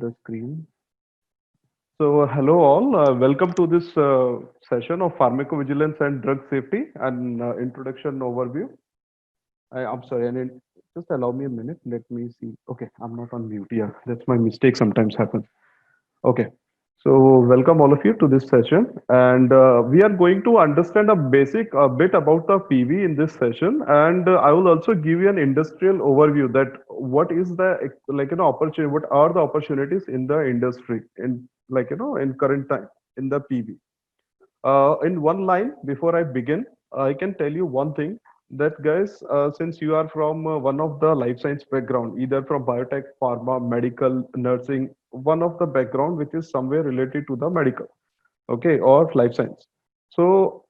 the screen. So, hello all. Welcome to this session of pharmacovigilance and drug safety and introduction overview. I'm sorry, just allow me a minute. Let me see. Okay, I'm not on mute. Yeah, that's my mistake. Sometimes happens. Okay. So, welcome all of you to this session, and we are going to understand a basic a bit about the PV in this session, and I will also give you an industrial overview that what is the opportunity, what are the opportunities in the industry in in current time in the PV. In one line, before I begin, I can tell you one thing that guys, since you are from one of the life science background, either from biotech, pharma, medical, nursing, one of the background which is somewhere related to the medical, okay, or life science. So,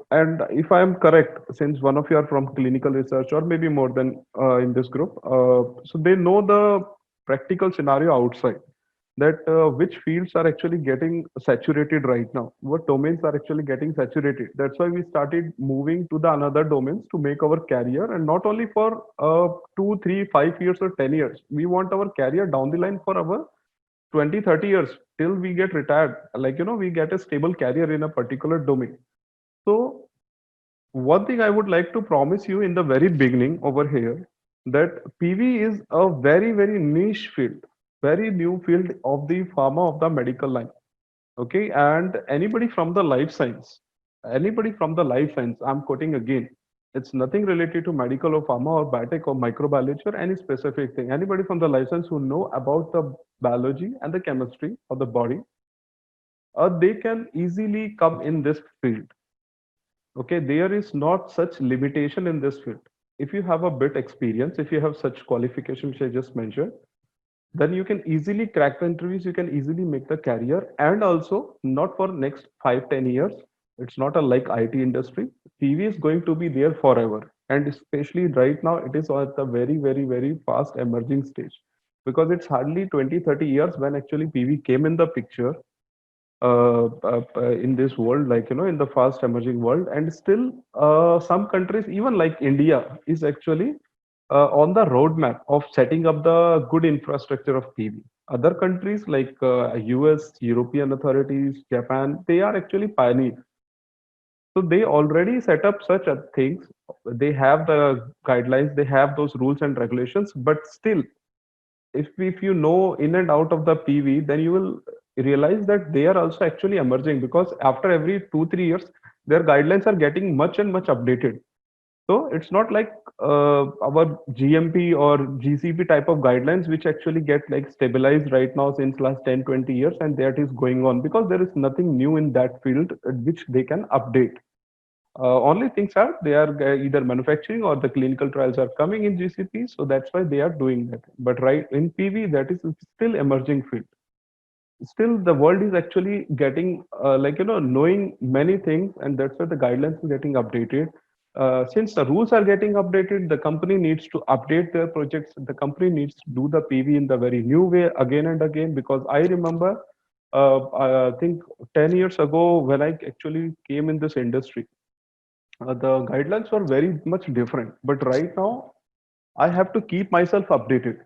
and if I am correct, since one of you are from clinical research or maybe more than in this group, so they know the practical scenario outside that which fields are actually getting saturated right now, what domains are actually getting saturated. That's why we started moving to the another domains to make our career, and not only for 2 3 5 years or 10 years, we want our career down the line for our 20 30 years till we get retired, we get a stable career in a particular domain. So one thing I would like to promise you in the very beginning over here, that PV is a very, very niche field, very new field of the pharma of the medical line. Okay. And anybody from the life science, I'm quoting again, it's nothing related to medical or pharma or biotech or microbiology or any specific thing. Anybody from the life science who know about the biology and the chemistry of the body, they can easily come in this field. Okay, there is not such limitation in this field. If you have a bit experience, if you have such qualification which I just mentioned, then you can easily crack the interviews, you can easily make the career, and also not for next 5 10 years. It's not a like IT industry. PV is going to be there forever. And especially right now, it is at a very, very, very fast emerging stage, because it's hardly 20 30 years when actually PV came in the picture in this world, in the fast emerging world. And still, some countries, even like India, is actually on the roadmap of setting up the good infrastructure of PV. Other countries like US, European authorities, Japan, they are actually pioneers. So they already set up such things. They have the guidelines, they have those rules and regulations, but still, if you know in and out of the PV, then you will realize that they are also actually emerging, because after every 2 3 years, their guidelines are getting much and much updated. So it's not like our GMP or GCP type of guidelines, which actually get like stabilized right now since last 10 20 years, and that is going on because there is nothing new in that field which they can update. Only things are they are either manufacturing or the clinical trials are coming in GCP, so that's why they are doing that. But right in PV, that is still emerging field. Still, the world is actually getting knowing many things, and that's why the guidelines are getting updated. Since the rules are getting updated, the company needs to update their projects. The company needs to do the PV in the very new way again and again. Because I remember, I think 10 years ago when I actually came in this industry, the guidelines were very much different. But right now, I have to keep myself updated,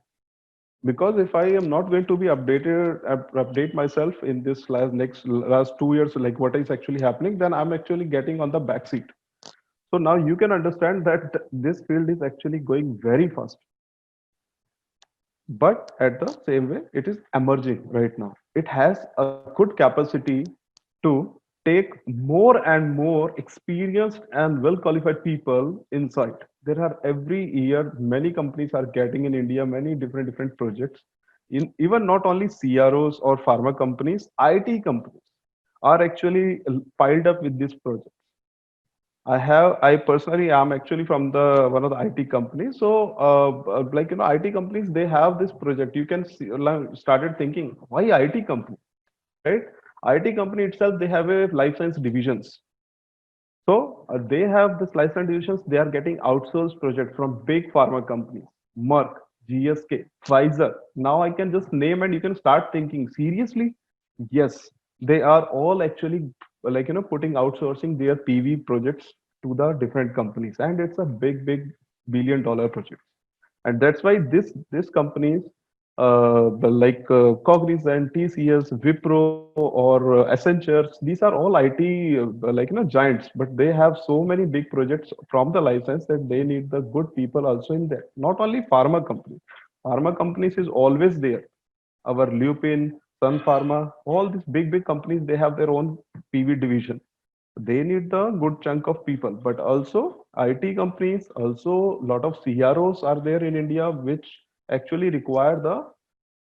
because if I am not going to be update myself in this last 2 years, like what is actually happening, then I'm actually getting on the back seat. So now you can understand that this field is actually going very fast, but at the same way, it is emerging right now. It has a good capacity to take more and more experienced and well qualified people inside. There are every year many companies are getting in India many different projects. In even not only CROs or pharma companies, IT companies are actually piled up with this project. I personally am actually from the one of the IT companies. So, IT companies, they have this project. You can see, started thinking, why IT company, right? IT company itself, they have a life science divisions. So they have this life science divisions. They are getting outsourced project from big pharma companies, Merck, GSK, Pfizer. Now I can just name, and you can start thinking seriously. Yes, they are all actually putting outsourcing their PV projects to the different companies, and it's a big billion dollar project. And that's why this companies, Cognizant, TCS, Wipro, or Accenture. These are all IT, giants, but they have so many big projects from the license that they need the good people also in there. Not only pharma companies. Pharma companies is always there. Our Lupin, Sun Pharma, all these big companies, they have their own PV division. They need the good chunk of people, but also IT companies, also lot of CROs are there in India, which actually require the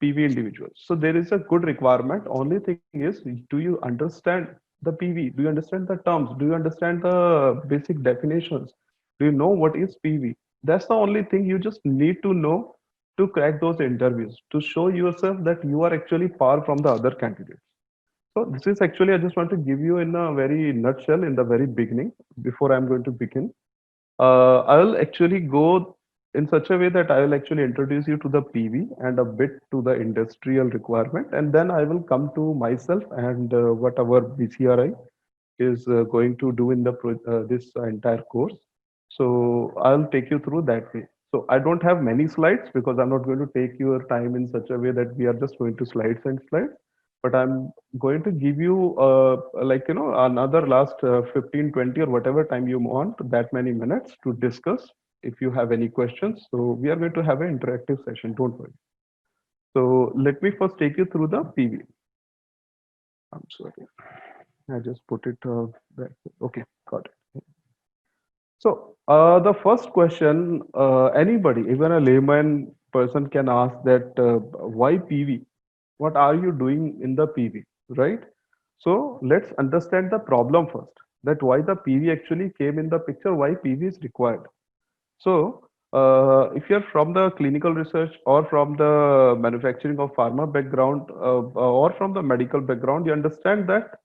PV individuals. So there is a good requirement. Only thing is, do you understand the PV? Do you understand the terms? Do you understand the basic definitions? Do you know what is PV? That's the only thing you just need to know to crack those interviews, to show yourself that you are actually far from the other candidates. So this is actually, I just want to give you in a very nutshell in the very beginning, before I'm going to begin. I'll actually go in such a way that I will actually introduce you to the PV and a bit to the industrial requirement, and then I will come to myself and what our BCRI is going to do in the this entire course. So I'll take you through that way. So I don't have many slides because I'm not going to take your time in such a way that we are just going to slides and slides. But I'm going to give you another last 15, 20 or whatever time you want, that many minutes to discuss if you have any questions. So we are going to have an interactive session. Don't worry. So let me first take you through the PV. I'm sorry. I just put it back. Okay, got it. So the first question, anybody, even a layman person can ask that why PV? What are you doing in the PV, right? So let's understand the problem first, that why the PV actually came in the picture, why PV is required. So if you're from the clinical research or from the manufacturing of pharma background or from the medical background, you understand that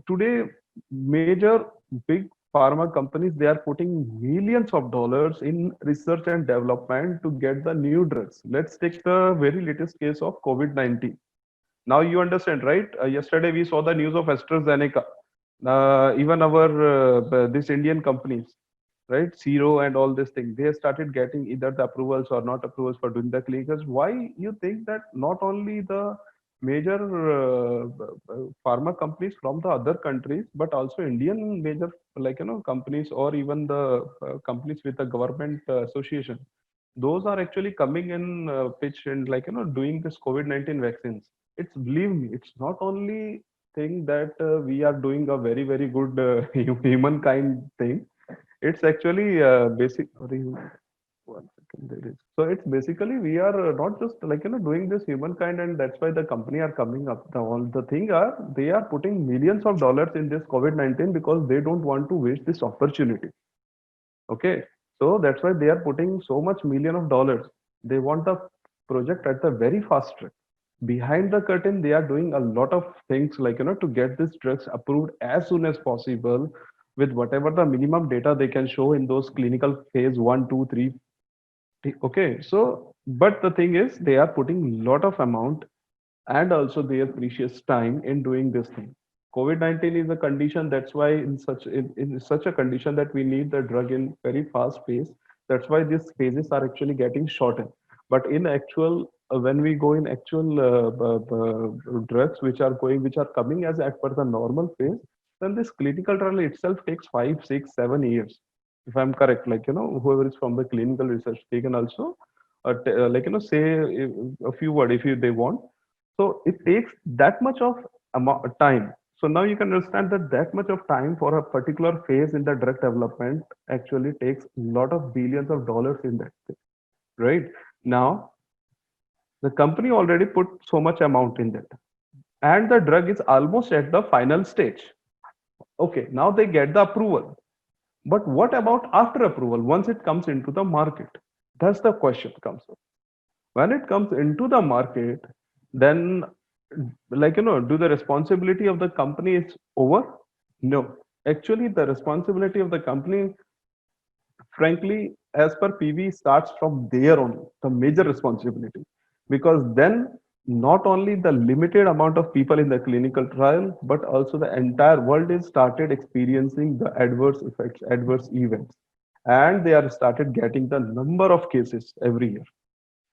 today major big pharma companies, they are putting millions of dollars in research and development to get the new drugs. Let's take the very latest case of COVID-19. Now you understand, right? Yesterday we saw the news of AstraZeneca. Even our this Indian companies, right? Zero and all this thing, they started getting either the approvals or not approvals for doing the clinicals. Why you think that not only the major pharma companies from the other countries, but also Indian major companies or even the companies with the government association, those are actually coming in pitch and doing this COVID-19 vaccines. It's, believe me, it's not only thing that we are doing a very good humankind thing. It's actually basic. Sorry, 1 second. There is. So it's basically we are not just doing this humankind, and that's why the company are coming up. The all the thing are they are putting millions of dollars in this COVID-19 because they don't want to waste this opportunity. Okay, so that's why they are putting so much million of dollars. They want the project at the very fast track. Behind the curtain, they are doing a lot of things to get these drugs approved as soon as possible with whatever the minimum data they can show in those clinical phase one, two, three. Okay, so but the thing is, they are putting lot of amount and also their precious time in doing this thing. COVID-19 is a condition, that's why in such a condition that we need the drug in very fast pace. That's why these phases are actually getting shortened. But in actual, when we go in actual drugs which are coming as per the normal phase, then this clinical trial itself takes 5, 6, 7 years. If I'm correct, whoever is from the clinical research, they can also say a few word if they want. So it takes that much of time. So now you can understand that that much of time for a particular phase in the drug development actually takes a lot of billions of dollars in that thing, right? Now the company already put so much amount in that, and the drug is almost at the final stage. Okay, now they get the approval, but what about after approval once it comes into the market? That's the question comes up. When it comes into the market, then do the responsibility of the company is over? No, actually the responsibility of the company, frankly, as per PV, starts from there only, the major responsibility. Because then not only the limited amount of people in the clinical trial, but also the entire world is started experiencing the adverse effects, adverse events, and they are started getting the number of cases every year.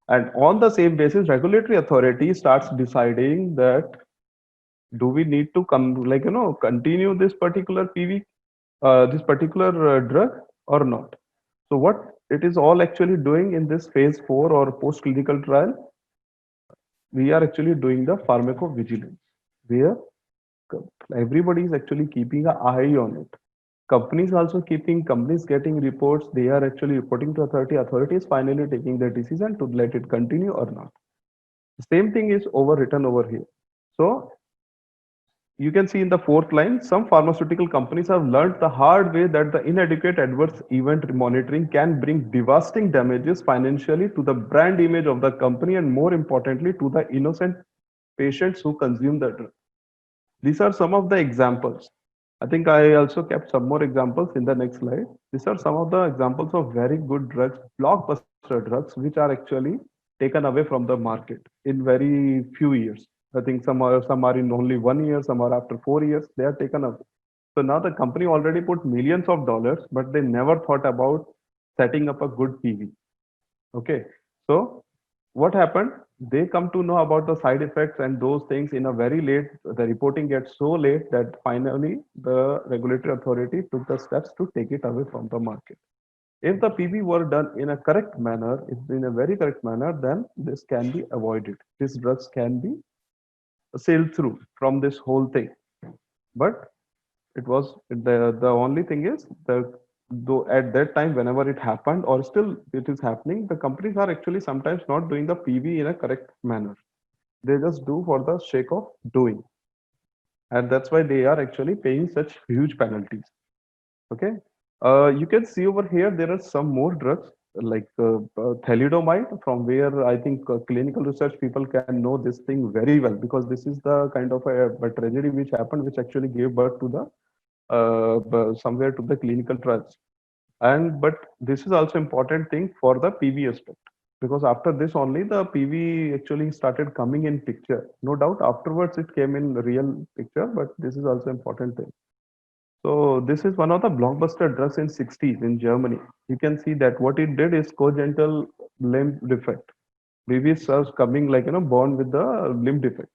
And on the same basis, regulatory authority starts deciding that do we need to come like continue this particular PV, this particular drug or not. So what it is all actually doing in this phase 4 or post clinical trial, we are actually doing the pharmacovigilance, where everybody is actually keeping an eye on it. Companies also keeping, companies getting reports, they are actually reporting to authority. Authority is finally taking the decision to let it continue or not. The same thing is overwritten over here. So you can see in the fourth line, some pharmaceutical companies have learned the hard way that the inadequate adverse event monitoring can bring devastating damages financially to the brand image of the company and more importantly to the innocent patients who consume the drug. These are some of the examples. I think I also kept some more examples in the next slide. These are some of the examples of very good drugs, blockbuster drugs, which are actually taken away from the market in very few years. I think some are in only 1 year, some are after 4 years, they are taken away. So now the company already put millions of dollars, but they never thought about setting up a good PV. Okay. So what happened? They come to know about the side effects and those things in a very late, the reporting gets so late that finally the regulatory authority took the steps to take it away from the market. If the PV were done in a correct manner, if in a very correct manner, then this can be avoided. These drugs can be sailed through from this whole thing. But it was the only thing is the though at that time whenever it happened or still it is happening, the companies are actually sometimes not doing the PV in a correct manner. They just do for the sake of doing, and that's why they are actually paying such huge penalties. Okay, you can see over here there are some more drugs like thalidomide, from where I think clinical research people can know this thing very well because this is the kind of a tragedy which happened, which actually gave birth to the somewhere to the clinical trials. And but this is also important thing for the PV aspect, because after this only the PV actually started coming in picture. No doubt afterwards it came in real picture, but this is also important thing. So this is one of the blockbuster drugs in 60s in Germany. You can see that what it did is congenital limb defect. Babies are coming like born with the limb defect.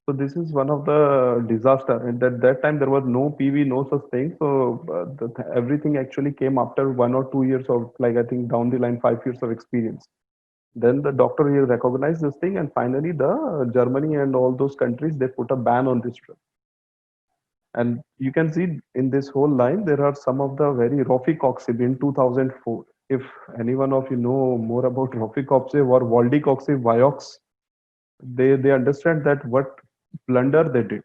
So this is one of the disaster, and at that time there was no PV, no such thing. So everything actually came after 1 or 2 years of, like, I think down the line 5 years of experience. Then the doctor here recognized this thing, and finally the Germany and all those countries they put a ban on this drug. And you can see in this whole line there are some of the very rofecoxib in 2004. If anyone of you know more about rofecoxib or valdecoxib, Vioxx, they understand that what blunder they did.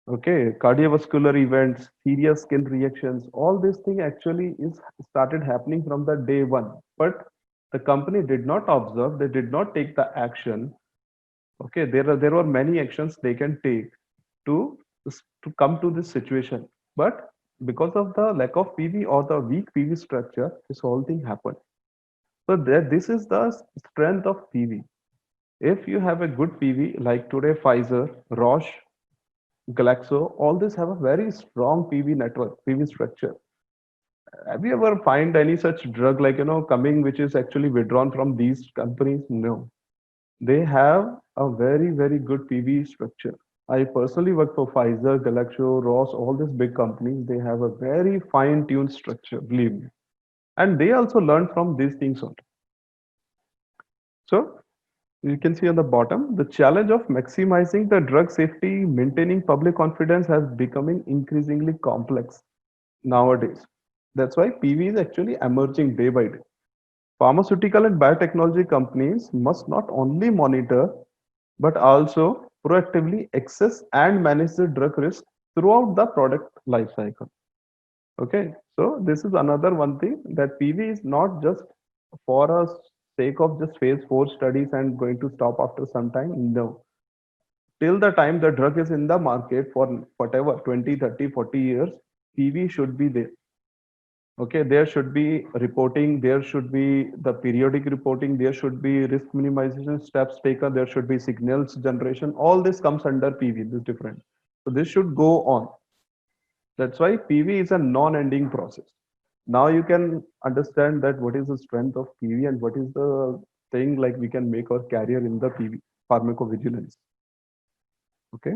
Okay, cardiovascular events, serious skin reactions, all this thing actually is started happening from the day one. But the company did not observe, they did not take the action. Okay, there were many actions they can take to to come to this situation. But because of the lack of PV or the weak PV structure, this whole thing happened. So this is the strength of PV. If you have a good PV, like today Pfizer, Roche, Glaxo, all these have a very strong PV network, PV structure. Have you ever find any such drug like coming which is actually withdrawn from these companies? No. They have a very good PV structure. I personally work for Pfizer, Glaxo, Ross, all these big companies. They have a very fine-tuned structure, believe me. And they also learn from these things only. So you can see on the bottom, the challenge of maximizing the drug safety, maintaining public confidence has becoming increasingly complex nowadays. That's why PV is actually emerging day by day. Pharmaceutical and biotechnology companies must not only monitor but also proactively assess and manage the drug risk throughout the product life cycle. Okay, so this is another one thing, that PV is not just for a sake of just phase 4 studies and going to stop after some time. No, till the time the drug is in the market for whatever 20, 30, 40 years, PV should be there. Okay, there should be reporting, there should be the periodic reporting, there should be risk minimization steps taken, there should be signals generation. All this comes under PV, this is different. So this should go on. That's why PV is a non-ending process. Now you can understand that what is the strength of PV and what is the saying like we can make our career in the PV, pharmacovigilance. Okay.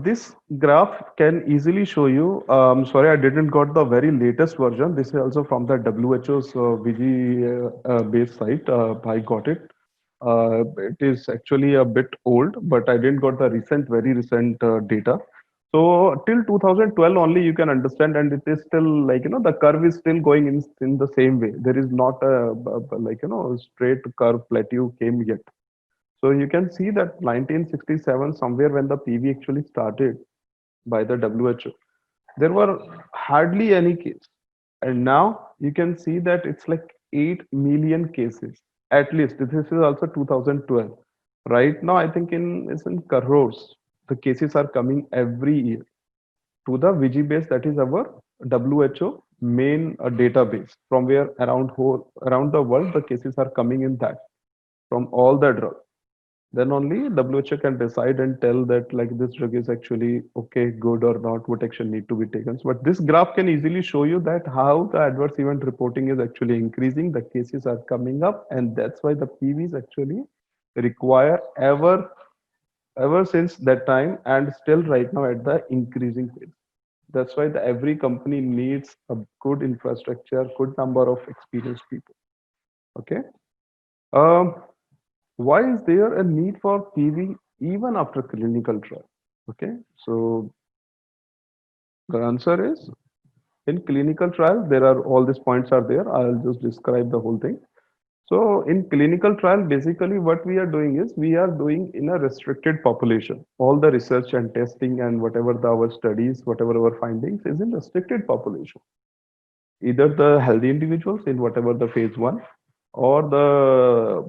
This graph can easily show you. Sorry, I didn't got the very latest version. This is also from the WHO's VG based site. I got it. It is actually a bit old, but I didn't got the recent, very recent data. So till 2012 only you can understand, and it is still like the curve is still going in the same way. There is not a like straight curve plateau came yet. So you can see that 1967, somewhere when the PV actually started by the WHO, there were hardly any cases. And now you can see that it's like 8 million cases. At least this is also 2012. Right now, I think it's in crores. The cases are coming every year to the VG base, that is our WHO main database from where around the world the cases are coming in that from all the drugs. Then only WHO can decide and tell that like this drug is actually okay, good or not, what action need to be taken. But this graph can easily show you that how the adverse event reporting is actually increasing, the cases are coming up, and that's why the PVs actually require ever since that time and still right now at the increasing pace. That's why every company needs a good infrastructure, good number of experienced people. Okay. Um, why is there a need for PV even after clinical trial? Okay, so the answer is in clinical trial, there are all these points are there. I'll just describe the whole thing. So in clinical trial, basically what we are doing is we are doing in a restricted population. All the research and testing and whatever our studies, whatever our findings is in restricted population. Either the healthy individuals in whatever the phase one, or the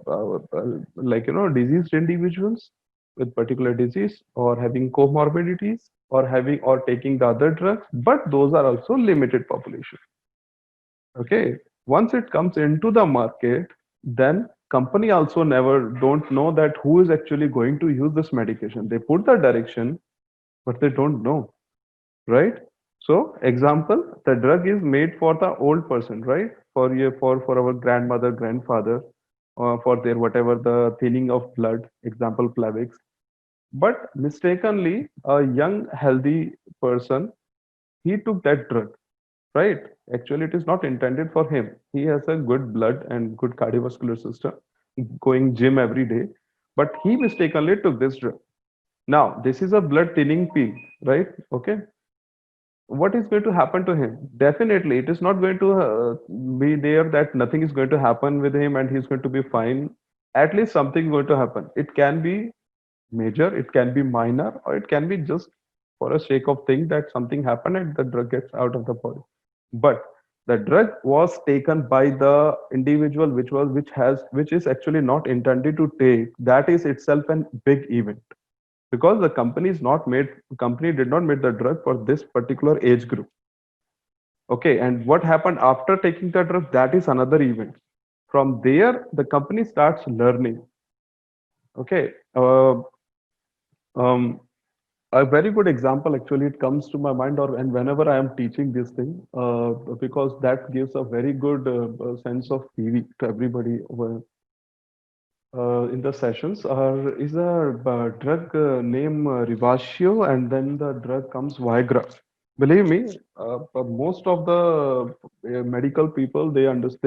diseased individuals with particular disease or having comorbidities or having or taking the other drugs, but those are also limited population. Okay, once it comes into the market, then company also never don't know that who is actually going to use this medication. They put the direction, but they don't know, right? So, example, the drug is made for the old person, right? For our grandmother, grandfather, for their whatever the thinning of blood, example Plavix. But mistakenly, a young healthy person, he took that drug, right? Actually, it is not intended for him. He has a good blood and good cardiovascular system, going gym every day, but he mistakenly took this drug. Now, this is a blood thinning pill, right? Okay, what is going to happen to him? Definitely, it is not going to be there that nothing is going to happen with him and he's going to be fine. At least something is going to happen. It can be major, it can be minor, or it can be just for a sake of thing that something happened and the drug gets out of the body. But the drug was taken by the individual which is actually not intended to take. That is itself a big event because the company did not make the drug for this particular age group. Okay, and what happened after taking the drug, that is another event. From there the company starts learning. Okay, um, a very good example actually it comes to my mind, or and whenever I am teaching this thing, because that gives a very good sense of PV to everybody in the sessions, is a drug name Rivasio, and then the drug comes Viagra. Believe me, most of the medical people they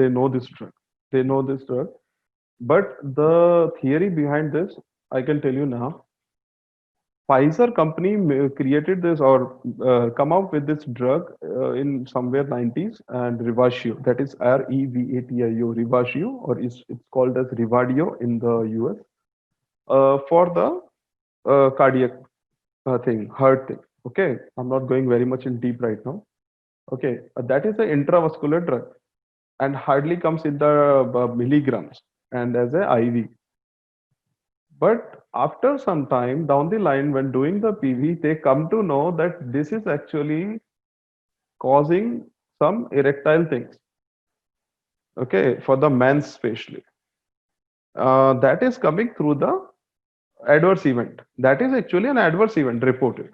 know this drug. They know this drug, but the theory behind this, I can tell you now. Pfizer company created this or come out with this drug in somewhere 90s, and Revasio, that is Revatio, Revasio, or it's called as Revadio in the US, for the cardiac thing, heart thing. Okay, I'm not going very much in deep right now. Okay, that is an intravascular drug and hardly comes in the milligrams and as a IV. But after some time down the line, when doing the PV, they come to know that this is actually causing some erectile things. Okay, for the men especially. That is coming through the adverse event. That is actually an adverse event reported.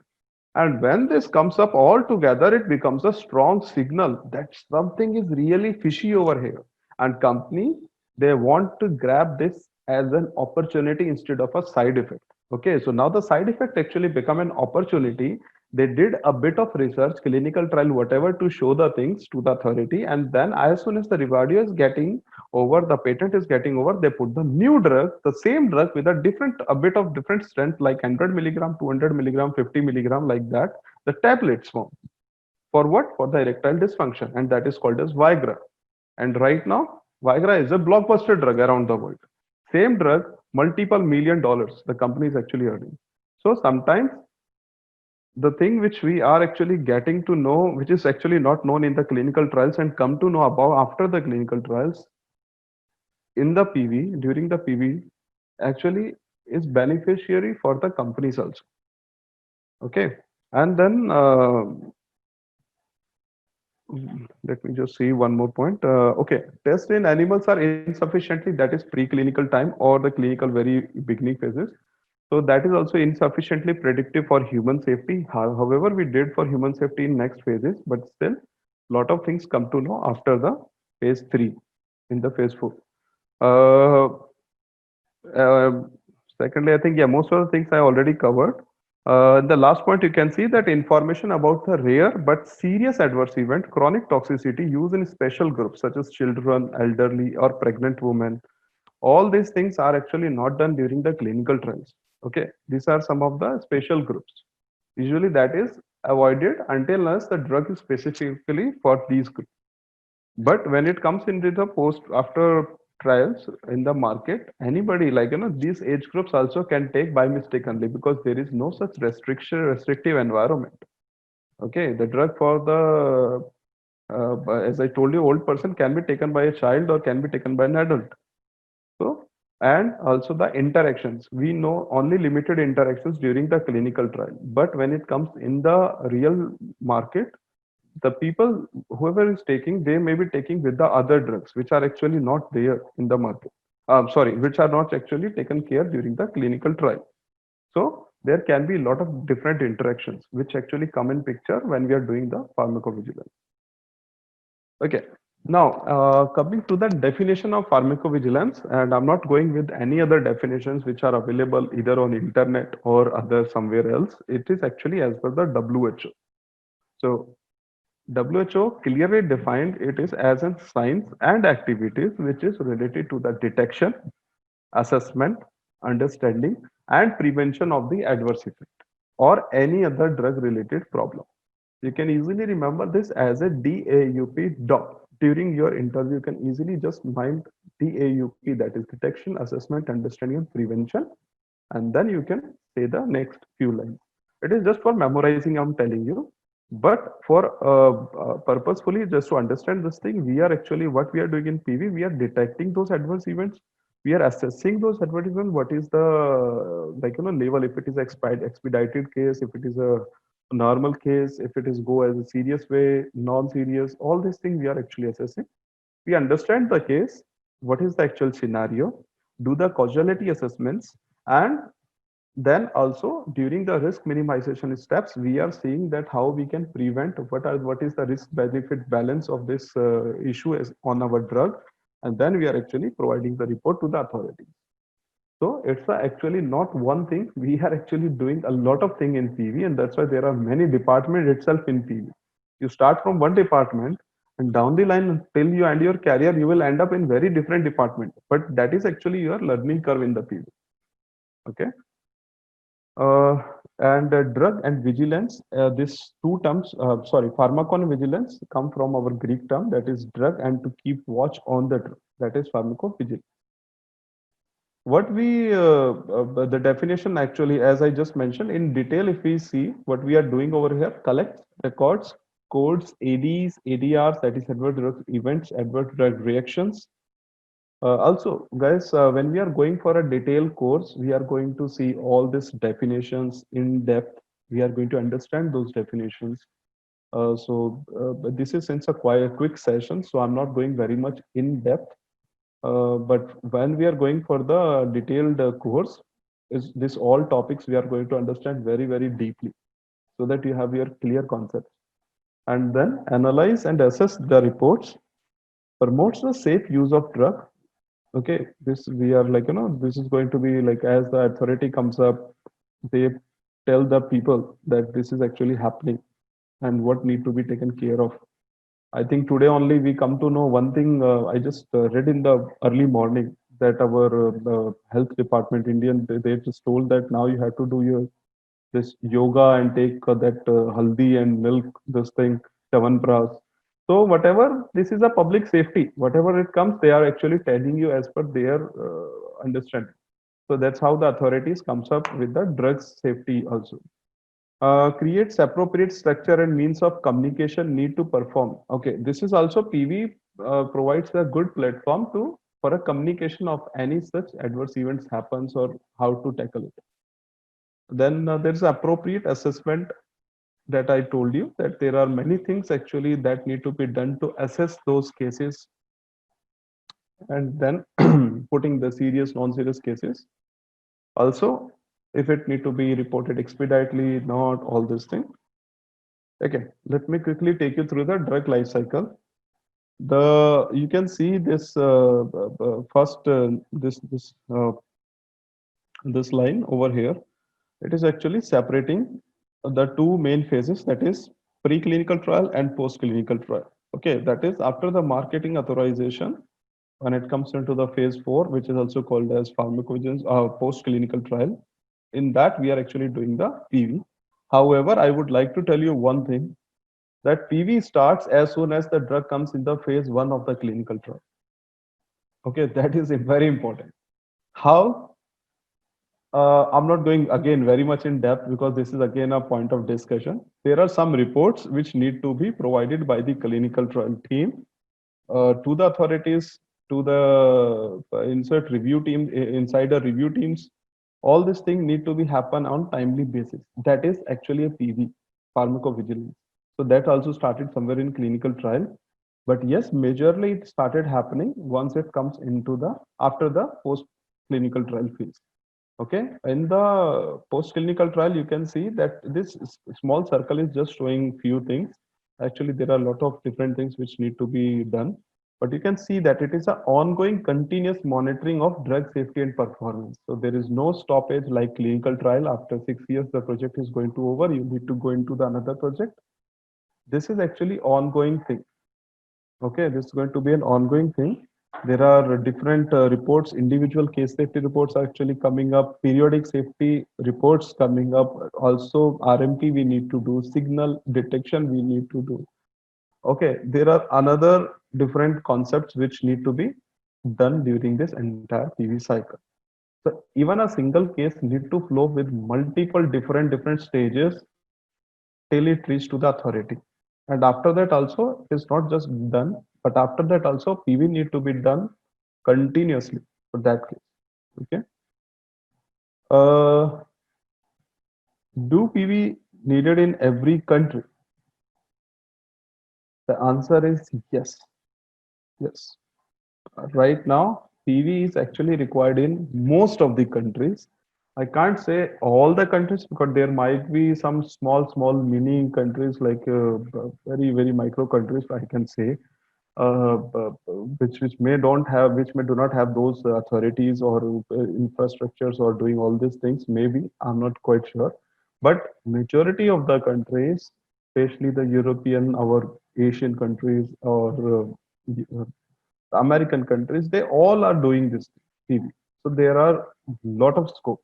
And when this comes up all together, it becomes a strong signal that something is really fishy over here. And company They want to grab this as an opportunity instead of a side effect. Okay, so now the side effect actually become an opportunity. They did a bit of research, clinical trial, whatever, to show the things to the authority, and then as soon as the review is getting over, the patent is getting over, they put the new drug, the same drug with a bit of different strength, like 100 milligram, 200 milligram, 50 milligram, like that, the tablets form. For what? For the erectile dysfunction, and that is called as Viagra. And right now, Viagra is a blockbuster drug around the world. Same drug, multiple $1 million the company is actually earning. So sometimes the thing which we are actually getting to know, which is actually not known in the clinical trials and come to know about after the clinical trials in the PV, during the PV, actually is beneficiary for the companies also. Okay. And then let me just see one more point. Okay, tests in animals are insufficiently, that is preclinical time or the clinical very beginning phases. So that is also insufficiently predictive for human safety. However, we did for human safety in next phases, but still, lot of things come to know after the phase three, in the phase four. Uh, uh, Secondly, I think, yeah, most of the things I already covered. The last point, you can see that information about the rare but serious adverse event, chronic toxicity used in special groups such as children, elderly, or pregnant women. All these things are actually not done during the clinical trials. Okay, these are some of the special groups. Usually, that is avoided until unless the drug is specifically for these groups. But when it comes into the post after trials in the market, anybody, like, these age groups also can take by mistakenly, because there is no such restrictive environment. Okay, the drug for the as I told you, old person can be taken by a child or can be taken by an adult. So, and also the interactions. We know only limited interactions during the clinical trial. But when it comes in the real market, the people, whoever is taking, they may be taking with the other drugs, which are actually not there in the market. Sorry, which are not actually taken care during the clinical trial. So there can be a lot of different interactions which actually come in picture when we are doing the pharmacovigilance. Okay. Now, coming to the definition of pharmacovigilance, and I'm not going with any other definitions which are available either on internet or other somewhere else. It is actually as per the WHO. So WHO clearly defined it is as a science and activities which is related to the detection, assessment, understanding, and prevention of the adverse effect or any other drug related problem. You can easily remember this as a DAUP DOP. During your interview, you can easily just mind DAUP, that is detection, assessment, understanding, and prevention. And then you can say the next few lines. It is just for memorizing, I'm telling you. But for purposefully, just to understand this thing, we are actually, what we are doing in PV, we are detecting those adverse events. We are assessing those adverse events. What is the, level, if it is expedited case, if it is a normal case, if it is go as a serious way, non-serious, all these things we are actually assessing. We understand the case, what is the actual scenario, do the causality assessments, and then also during the risk minimization steps, we are seeing that how we can prevent, what is the risk benefit balance of this issue on our drug, and then we are actually providing the report to the authorities. So it's actually not one thing. We are actually doing a lot of thing in PV, and that's why there are many departments itself in PV. You start from one department, and down the line till you end your career, you will end up in very different department. But that is actually your learning curve in the PV. Okay. Uh, and drug and vigilance, these two terms, sorry, pharmacovigilance come from our Greek term, that is drug, and to keep watch on the drug, that is pharmacovigilance. What we, the definition actually, as I just mentioned in detail, if we see what we are doing over here, collect records, codes, ADs, ADRs, that is adverse drug events, adverse drug reactions. Also, guys, when we are going for a detailed course, we are going to see all these definitions in depth. We are going to understand those definitions. But this is since a quite quick session, so I'm not going very much in depth. But when we are going for the detailed course, is this all topics we are going to understand very, very deeply, so that you have your clear concept. And then analyze and assess the reports, promotes the safe use of drug. Okay, this we are like, this is going to be like, as the authority comes up, they tell the people that this is actually happening and what need to be taken care of. I think today only we come to know one thing. I just read in the early morning that our health department, Indian, they just told that now you have to do your this yoga and take that haldi and milk, this thing, Chyawanprash. So whatever, this is a public safety. Whatever it comes, they are actually telling you as per their understanding. So that's how the authorities comes up with the drugs safety also. Creates appropriate structure and means of communication need to perform. Okay, this is also PV provides a good platform to for a communication of any such adverse events happens or how to tackle it. Then there's appropriate assessment that I told you that there are many things actually that need to be done to assess those cases and then putting the serious, non-serious cases. Also, if it need to be reported expeditiously, not all these things. Okay, let me quickly take you through the drug life cycle. The you can see this first this line over here. It is actually separating the two main phases, that is preclinical trial and post-clinical trial. Okay, that is after the marketing authorization, when it comes into the phase 4, which is also called as pharmacovigilance post-clinical trial. In that, we are actually doing the PV. However, I would like to tell you one thing that PV starts as soon as the drug comes in the phase 1 of the clinical trial. Okay, that is very important. How? I'm not going again very much in depth because this is again a point of discussion. There are some reports which need to be provided by the clinical trial team to the authorities, to the insert review team, insider review teams. All these things need to be happen on timely basis. That is actually a PV, pharmacovigilance. So that also started somewhere in clinical trial. But yes, majorly it started happening once it comes into the after the post clinical trial phase. Okay, in the post-clinical trial, you can see that this small circle is just showing few things. Actually, there are a lot of different things which need to be done. But you can see that it is an ongoing continuous monitoring of drug safety and performance. So there is no stoppage like clinical trial. After 6 years, the project is going to over. You need to go into the another project. This is actually ongoing thing. Okay, this is going to be an ongoing thing. There are different reports, individual case safety reports are actually coming up, periodic safety reports coming up. Also, RMP we need to do, signal detection we need to do. Okay, there are another different concepts which need to be done during this entire PV cycle. So even a single case need to flow with multiple different stages till it reach to the authority. And after that also, it's not just done, but after that also PV need to be done continuously for that case. Okay. Uh, do PV needed in every country? The answer is yes. Yes. Right now, PV is actually required in most of the countries. I can't say all the countries because there might be some small mini countries like very micro countries, I can say, which may don't have which may do not have those authorities or infrastructures or doing all these things. Maybe I'm not quite sure, but majority of the countries, especially the European, our Asian countries, or American countries, they all are doing this PV. So there are a lot of scope.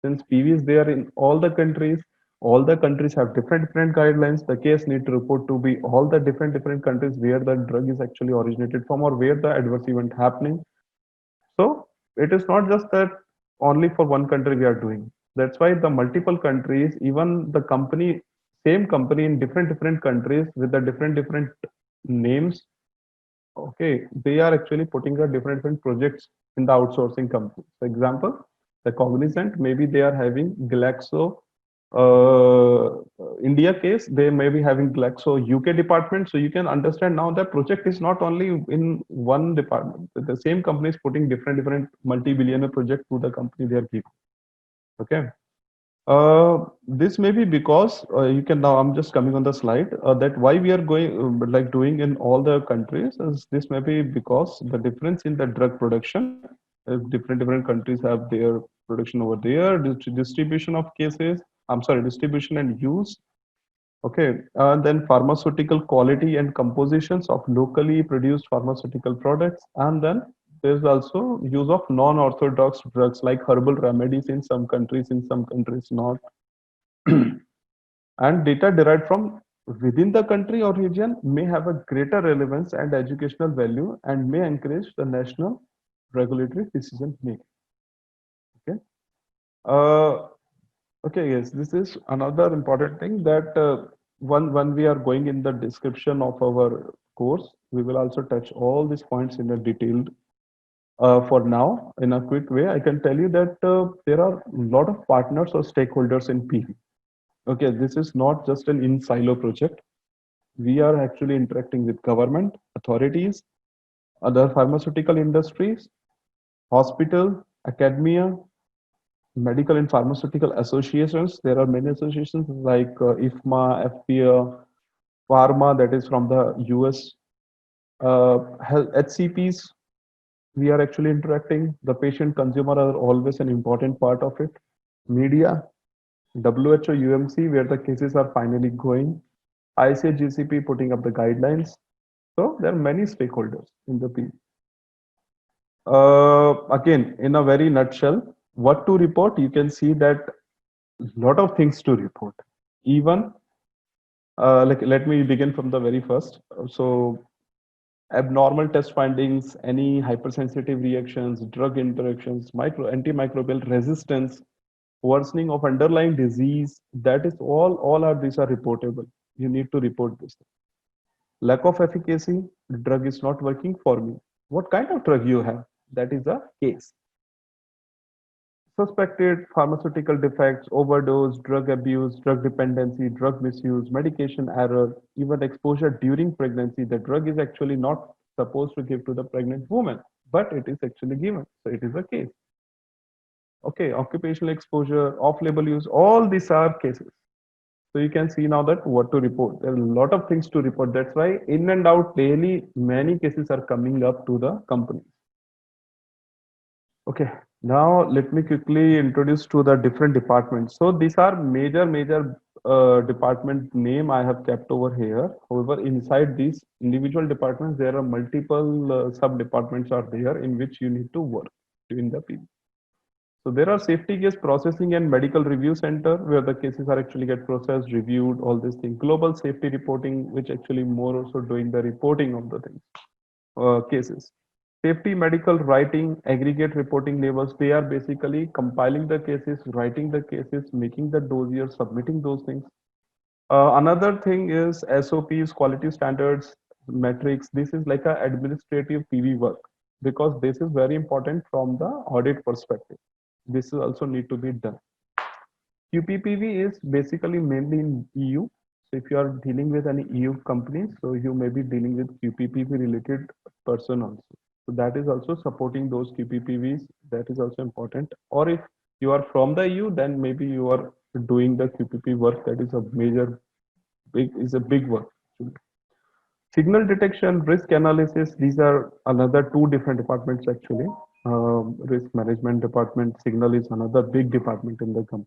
Since PV is there in all the countries have different guidelines. The case need to report to be all the different countries where the drug is actually originated from or where the adverse event happening. So it is not just that only for one country we are doing. That's why the multiple countries, even the company, same company in different countries with the different names. Okay, they are actually putting a different projects in the outsourcing company. For example, the Cognizant, maybe they are having Glaxo India case, they may be having Glaxo UK department. So you can understand now that project is not only in one department. The same company is putting different multi-billionaire project to the company they are keeping. Okay. This may be because you can now. I'm just coming on the slide that why we are going like doing in all the countries. Is this may be because the difference in the drug production Different countries have their production over there. Distribution of cases. I'm sorry, distribution and use. Okay, and then pharmaceutical quality and compositions of locally produced pharmaceutical products, and then there's also use of non-orthodox drugs like herbal remedies in some countries not, and data derived from within the country or region may have a greater relevance and educational value and may encourage the national regulatory decision making. Okay. Uh, okay. Yes, this is another important thing that when we are going in the description of our course, we will also touch all these points in a detailed. For now, in a quick way, I can tell you that there are a lot of partners or stakeholders in PV. Okay, this is not just an in silo project. We are actually interacting with government, authorities, other pharmaceutical industries, hospital, academia, medical and pharmaceutical associations. There are many associations like IFMA, FPA, Pharma, that is from the US, HCPs. We are actually interacting. The patient consumer are always an important part of it. Media, WHO, UMC, where the cases are finally going. ICA, GCP putting up the guidelines. So there are many stakeholders in the P. Again, in a very nutshell, what to report, you can see that a lot of things to report. Even like let me begin from the very first. So abnormal test findings, any hypersensitive reactions, drug interactions, antimicrobial resistance, worsening of underlying disease, that is all are these are reportable. You need to report this. Lack of efficacy, the drug is not working for me. What kind of drug you have? That is a case. Suspected pharmaceutical defects, overdose, drug abuse, drug dependency, drug misuse, medication error, even exposure during pregnancy. The drug is actually not supposed to give to the pregnant woman, but it is actually given. So it is a case. Okay, occupational exposure, off-label use, all these are cases. So you can see now that what to report. There are a lot of things to report. That's why in and out daily, many cases are coming up to the company. Okay, now let me quickly introduce to the different departments. So these are major department name I have kept over here. However, inside these individual departments, there are multiple sub departments are there in which you need to work in the PV. So there are safety case processing and medical review center where the cases are actually get processed, reviewed, all these things. Global safety reporting, which actually more also doing the reporting of the things, cases. Safety medical writing, aggregate reporting labels, they are basically compiling the cases, writing the cases, making the dossier, submitting those things. Another thing is SOPs, quality standards, metrics. This is like a administrative PV work because this is very important from the audit perspective. This is also need to be done. QPPV is basically mainly in EU. So if you are dealing with any EU company, so you may be dealing with QPPV related person also. So that is also supporting those QPPVs. That is also important. Or if you are from the EU, then maybe you are doing the QPP work. That is a major, big work. Signal detection, risk analysis. These are another two different departments actually. Risk management department. Signal is another big department in the company.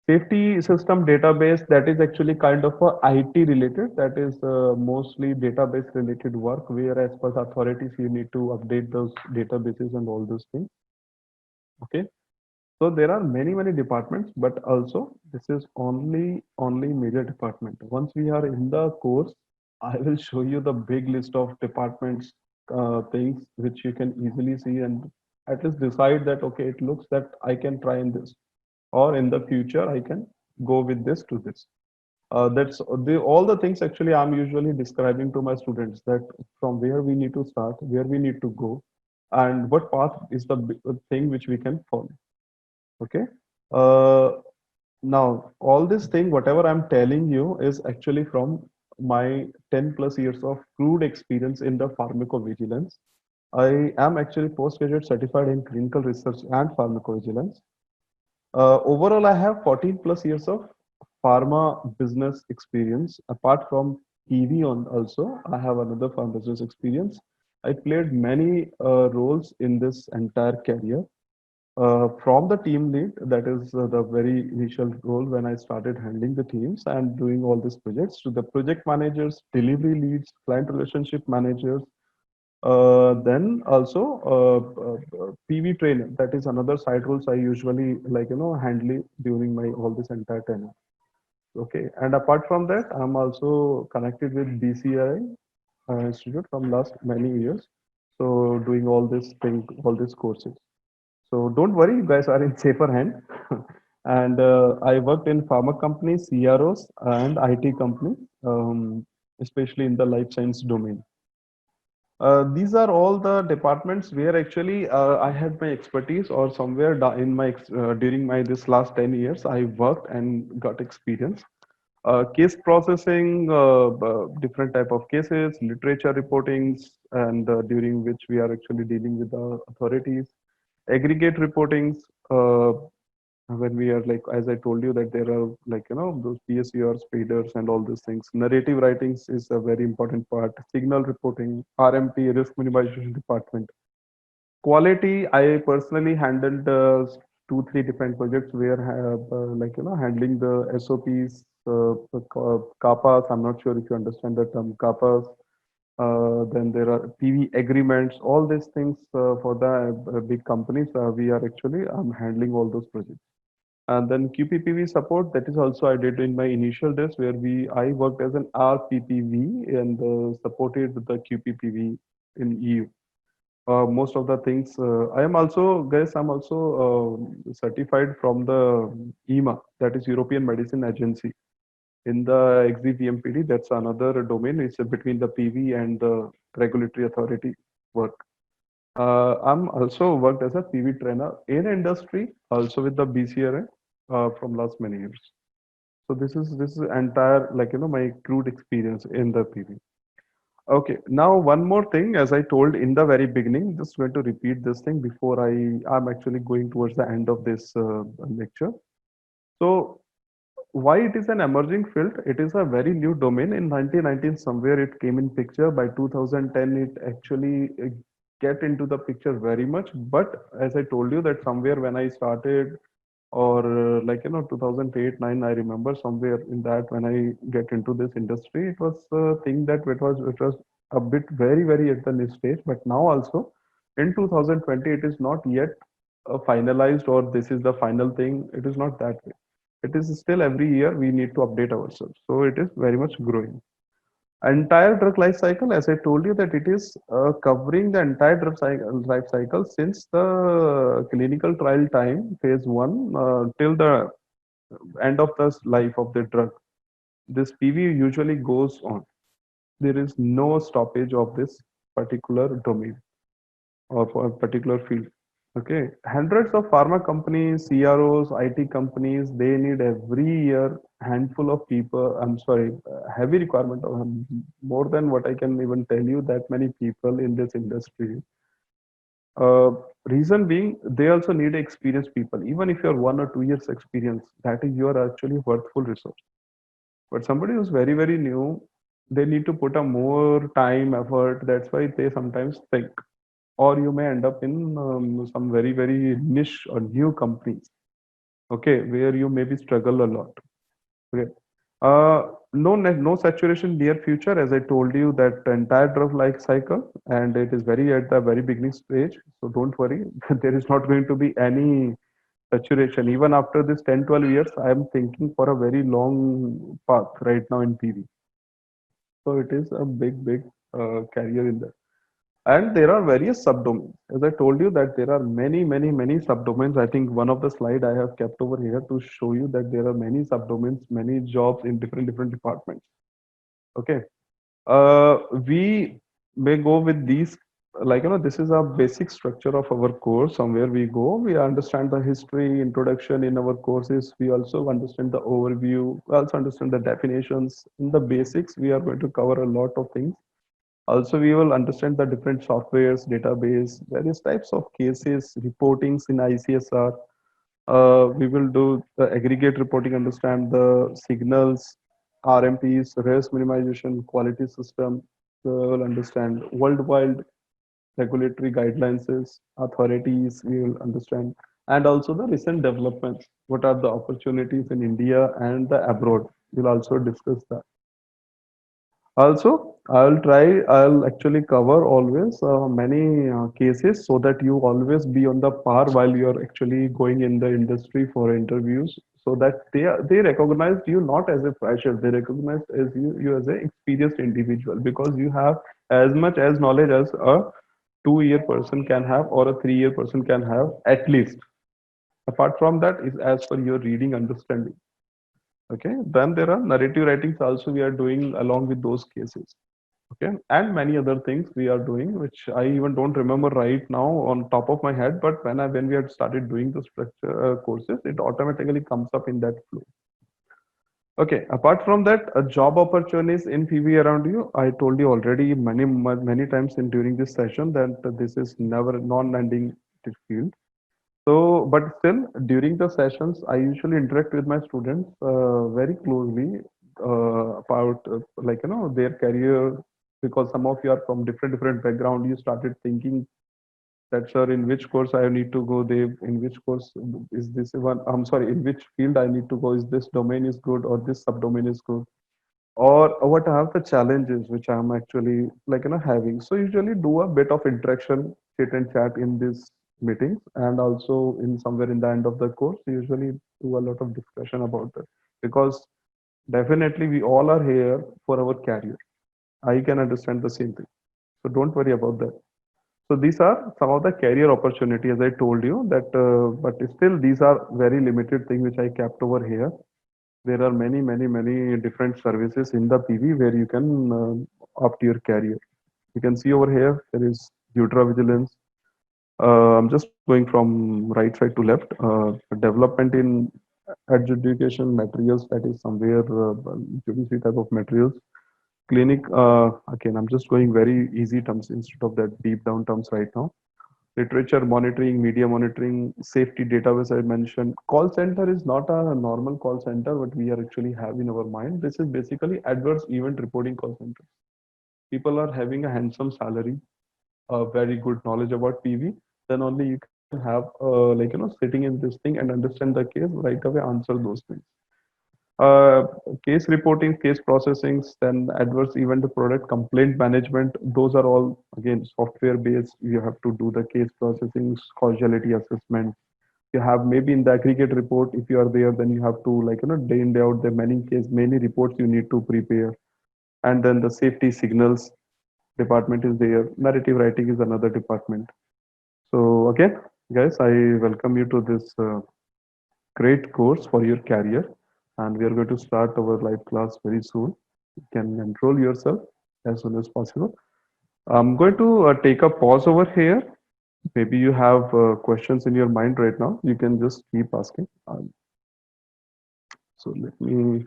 Safety system database, that is actually kind of a IT related, that is mostly database related work where as per the authorities you need to update those databases and all those things. Okay, so there are many departments, but also this is only major department. Once we are in the course, I will show you the big list of departments, things which you can easily see and at least decide that okay, it looks that I can try in this, or in the future I can go with this to this. That's all the things actually I'm usually describing to my students, that from where we need to start, where we need to go, and what path is the thing which we can follow. Okay. Uh, Now, all this thing, whatever I'm telling you, is actually from my 10 plus years of crude experience in the pharmacovigilance. I am actually postgraduate certified in clinical research and pharmacovigilance. Overall, I have 14 plus years of pharma business experience. Apart from EV on also, I have another pharma business experience. I played many roles in this entire career. From the team lead, that is the very initial role when I started handling the teams and doing all these projects, to the project managers, delivery leads, client relationship managers, then also PV trainer. That is another side roles I usually handle during my all this entire tenure. Okay, and apart from that, I'm also connected with BCI Institute from last many years. So doing all this thing, all these courses. So don't worry, you guys are in safer hand. And I worked in pharma companies, CROs, and IT companies, especially in the life science domain. These are all the departments where actually I had my expertise, or somewhere in my during my this last 10 years I worked and got experience. Case processing, different type of cases, literature reportings, and during which we are actually dealing with the authorities, aggregate reportings, when we are like, as I told you, that there are like those PSUR speeders and all these things. Narrative writings is a very important part. Signal reporting, RMP, risk minimization department. Quality, I personally handled two, three different projects where handling the SOPs, CAPAs. I'm not sure if you understand the term CAPAs. Then there are PV agreements, all these things for the big companies. We are actually handling all those projects. And then QPPV support, that is also I did in my initial days, where I worked as an RPPV and supported the QPPV in EU. Most of the things, I am also, guys, I'm also certified from the EMA, that is European Medicine Agency. In the XDVMPD, that's another domain. It's between the PV and the regulatory authority work. I'm also worked as a PV trainer in industry, also with the BCRA from last many years. So this is entire my crude experience in the PV. Okay, now one more thing, as I told in the very beginning, just going to repeat this thing before I'm actually going towards the end of this lecture. So why it is an emerging field? It is a very new domain. In 1919, somewhere it came in picture. By 2010, it actually get into the picture very much. But as I told you that somewhere when I started, or 2008 9, I remember somewhere in that when I get into this industry, it was a thing that it was a bit very at the niche stage. But now also in 2020, it is not yet finalized, or this is the final thing. It is not that way. It is still every year we need to update ourselves. So it is very much growing. Entire drug life cycle, as I told you, that it is covering the entire life cycle since the clinical trial time, phase one, till the end of the life of the drug. This PV usually goes on. There is no stoppage of this particular domain or for a particular field. Okay, hundreds of pharma companies, CROs, IT companies, they need every year handful of people. I'm sorry, heavy requirement of more than what I can even tell you. That many people in this industry. Uh, Reason being, they also need experienced people. Even if you're 1 or 2 years experience, that is you are actually worthful resource. But somebody who's very new, they need to put a more time, effort. That's why they sometimes think, or you may end up in some very niche or new companies, okay, where you maybe struggle a lot. Okay. No saturation near future, as I told you, that entire drug life cycle, and it is very at the very beginning stage. So don't worry, there is not going to be any saturation. Even after this 10-12 years, I am thinking for a very long path right now in PV. So it is a big career in that. And there are various subdomains. As I told you that there are many subdomains. I think one of the slide I have kept over here to show you that there are many subdomains, many jobs in different departments. Okay. We may go with these, this is a basic structure of our course. Somewhere we go, we understand the history, introduction in our courses. We also understand the overview. We also understand the definitions. In the basics, we are going to cover a lot of things. Also, we will understand the different softwares, database, various types of cases, reportings in ICSR. We will do the aggregate reporting, understand the signals, RMPs, risk minimization, quality system. We will understand worldwide. regulatory guidelines, authorities, we will understand, and also the recent developments. What are the opportunities in India and the abroad? We'll also discuss that. Also, I'll actually cover always many cases so that you always be on the par while you're actually going in the industry for interviews, so that they recognize you not as a fresher, they recognize as you as an experienced individual, because you have as much as knowledge as a 2 year person can have or a 3 year person can have at least. Apart from that is as per your reading understanding. Okay, then there are narrative writings also we are doing along with those cases. Okay, and many other things we are doing, which I even don't remember right now on top of my head. But when we had started doing the structure courses, it automatically comes up in that flow. Okay, apart from that, job opportunities in PV around you. I told you already many times in during this session that this is never non-ending field. So, but still, during the sessions, I usually interact with my students very closely about their career, because some of you are from different background. You started thinking that, sir, in which course I need to go, Dev, in which course is this one, I'm sorry, in which field I need to go, is this domain is good or this subdomain is good, or what are the challenges which I'm actually having. So usually do a bit of interaction, chit and chat in these meetings, and also in somewhere in the end of the course usually do a lot of discussion about that, because definitely we all are here for our career. I can understand the same thing, so don't worry about that. So these are some of the career opportunity, as I told you that, but still these are very limited thing which I kept over here. There are many different services in the PV where you can opt your career. You can see over here there is Udra Vigilance. I'm just going from right side to left. Development in adjudication materials, that is somewhere judiciary type of materials. Clinic, again, I'm just going very easy terms instead of that deep down terms right now. Literature monitoring, media monitoring, safety database I mentioned. Call center is not a normal call center, what we are actually have in our mind. This is basically adverse event reporting call center. People are having a handsome salary, a very good knowledge about PV, then only you can have sitting in this thing and understand the case right away, answer those things. Uh, Case reporting, case processing, then adverse event product complaint management. Those are all again software based. You have to do the case processing, causality assessment. You have maybe in the aggregate report, if you are there, then you have to day in day out the many reports you need to prepare. And then the safety signals department is there. Narrative writing is another department. So again, guys, I welcome you to this great course for your career, and we are going to start our live class very soon. You can enroll yourself as soon as possible. I'm going to take a pause over here. Maybe you have questions in your mind right now. You can just keep asking. So let me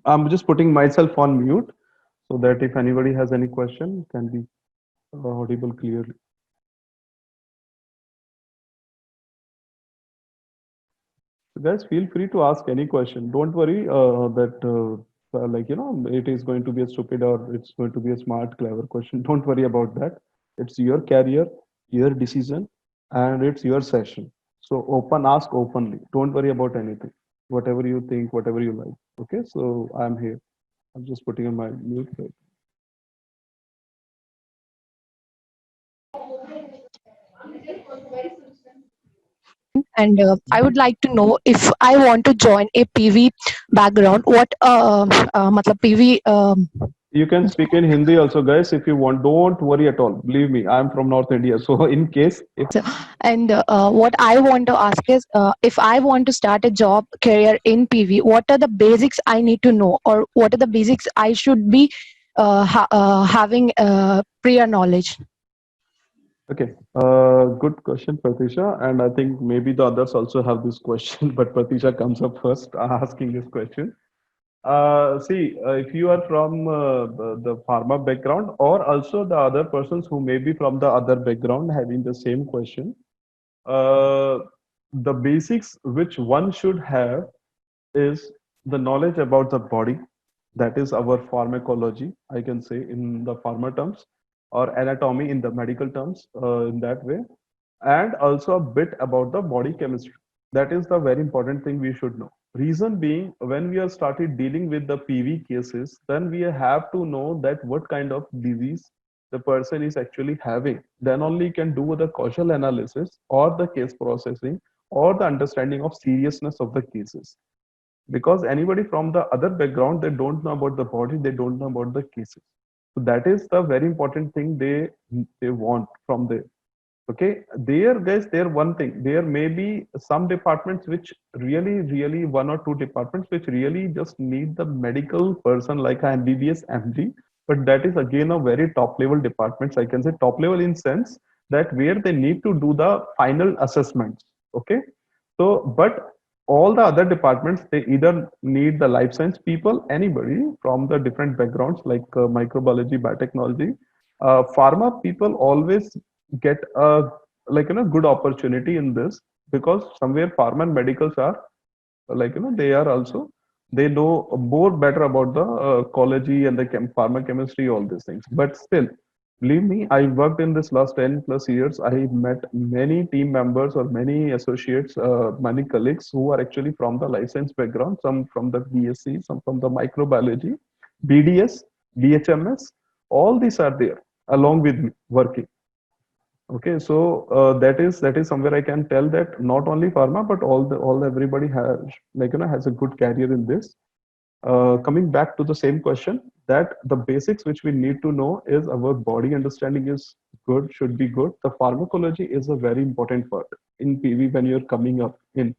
I'm just putting myself on mute so that if anybody has any question, can be audible clearly. So guys, feel free to ask any question. Don't worry that it is going to be a stupid or it's going to be a smart, clever question. Don't worry about that. It's your career, your decision, and it's your session. So ask openly. Don't worry about anything. Whatever you think, whatever you like. Okay, so I'm here. I'm just putting on my mute. And I would like to know if I want to join a PV background, what matlab PV You can speak in Hindi also, guys, if you want. Don't worry at all. Believe me, I'm from North India. So in case if and what I want to ask is if I want to start a job career in PV, what are the basics I need to know, or what are the basics I should be having prior knowledge? okay, good question, Pratisha. And I think maybe the others also have this question, but Pratisha comes up first asking this question. See, if you are from the pharma background, or also the other persons who may be from the other background having the same question, uh, the basics which one should have is the knowledge about the body. That is our pharmacology, I can say in the pharma terms. or anatomy in the medical terms, in that way, and also a bit about the body chemistry. That is the very important thing we should know. Reason being, when we are started dealing with the PV cases, then we have to know that what kind of disease the person is actually having. Then only can do the causal analysis or the case processing or the understanding of seriousness of the cases. Because anybody from the other background, they don't know about the body, they don't know about the cases. So that is the very important thing they want from there. Okay, there guys, there one thing, there may be some departments which really one or two departments which really just need the medical person like a MBBS MD, but that is again a very top level departments. I can say top level in sense that where they need to do the final assessments. Okay, so but all the other departments, they either need the life science people, anybody from the different backgrounds like microbiology, biotechnology, pharma people always get a like good opportunity in this, because somewhere pharma and medicals are they are also, they know more better about the ecology and the pharma chemistry, all these things. But still, believe me, I worked in this last 10 plus years. I met many team members or many associates, many colleagues who are actually from the life science background, some from the BSc, some from the microbiology, BDS, BHMS, all these are there along with me working. Okay, so that is somewhere I can tell that not only pharma but all everybody has has a good career in this. Coming back to the same question, that the basics which we need to know is our body understanding is good, should be good. The pharmacology is a very important part in PV when you're coming up in.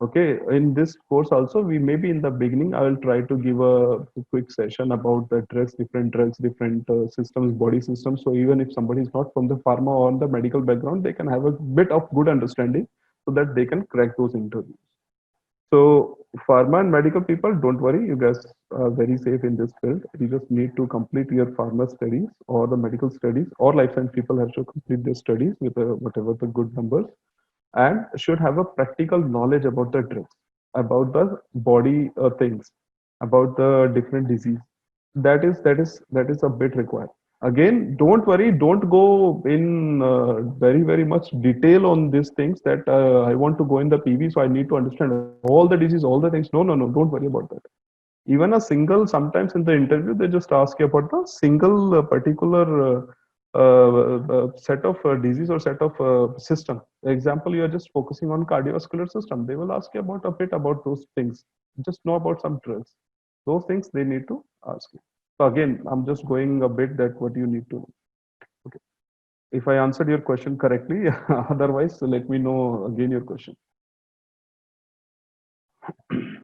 Okay, in this course also, we maybe in the beginning, I will try to give a quick session about the drugs, different systems, body systems. So even if somebody is not from the pharma or the medical background, they can have a bit of good understanding so that they can crack those interviews. So pharma and medical people, don't worry, you guys are very safe in this field. You just need to complete your pharma studies or the medical studies, or life science people have to complete their studies with whatever the good numbers, and should have a practical knowledge about the drugs, about the body things, about the different disease. That is a bit required. Again, don't worry, don't go in very much detail on these things that I want to go in the PV, so I need to understand all the disease, all the things. No, don't worry about that. Even a single, sometimes in the interview they just ask you about the single particular set of disease or set of system. Example, you are just focusing on cardiovascular system, they will ask you about a bit about those things. Just know about some drugs, those things they need to ask you. So again, I'm just going a bit that what you need to know. Okay, if I answered your question correctly. Otherwise, let me know again your question.